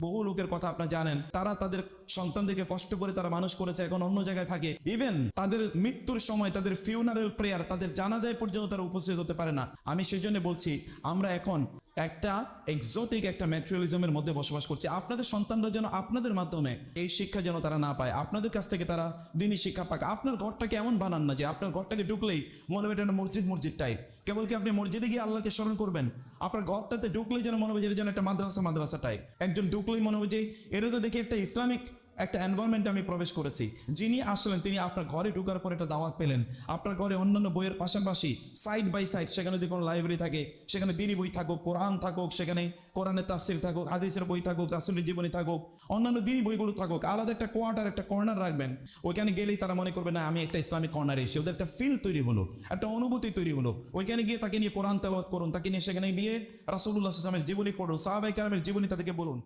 বহু লোকের কথা আপনারা জানেন, তারা তাদের সন্তানদেরকে কষ্ট করে তারা মানুষ করেছে, এখন অন্য জায়গায় থাকে। ইভেন তাদের মৃত্যুর সময় তাদের ফিউনারেল প্রেয়ার, তাদের জানাজায় পর্যন্ত তারা উপস্থিত হতে পারে না। আমি সেই জন্য বলছি, আমরা এখন একটা এক্সোটিক একটা ম্যাটেরিয়ালিজমের মধ্যে বসবাস করছি। আপনাদের সন্তানরা যেন আপনাদের মাধ্যমে এই শিক্ষা যেন তারা না পায়, আপনাদের কাছ থেকে তারা দিনই শিক্ষা পাক। আপনার ঘরটাকে এমন বানান না যে আপনার ঘরটাকে ঢুকলেই মনে হবে এটা মসজিদ টাইপ। কেবল কি আপনি মসজিদে গিয়ে আল্লাহকে স্মরণ করবেন? আপনার ঘরটাতে ঢুকলেই যেন মনে হবে যে এটা যেন একটা মাদ্রাসা টাইপ। একজন ঢুকলেই মনে হবে যে এটা তো দেখি একটা ইসলামিক একটা এনভায়রনমেন্টে আমি প্রবেশ করেছি। যিনি আসলেন তিনি আপনার ঘরে ঢোকার পর একটা দাওয়াত পেলেন। আপনার ঘরে অন্যান্য বইয়ের পাশাপাশি সাইড বাই সাইড সেখানে যদি কোনো লাইব্রেরি থাকে, সেখানে দিনী বই থাকুক, কোরআন থাকুক, সেখানে কোরআনের তাফসির থাকুক, হাদিসের বই থাকুক, রাসূলের জীবনী থাকুক, অন্যান্য দিনী বইগুলো থাকুক। আলাদা একটা কোয়ার্টার, একটা কর্নার রাখবেন। ওইখানে গেলেই তারা মনে করবে না আমি একটা ইসলামিক কর্নারে এসে, ওদের একটা ফিল তৈরি হলো, একটা অনুভূতি তৈরি হলো। ওইখানে গিয়ে তাকে নিয়ে কোরআন তেলাওয়াত করুন, তাকে নিয়ে সেখানে গিয়ে রাসূলুল্লাহ সাল্লাল্লাহু আলাইহি ওয়াসাল্লামের জীবনী পড়ুন, সাহাবায়ে কেরামের জীবনী তাদেরকে বলুন।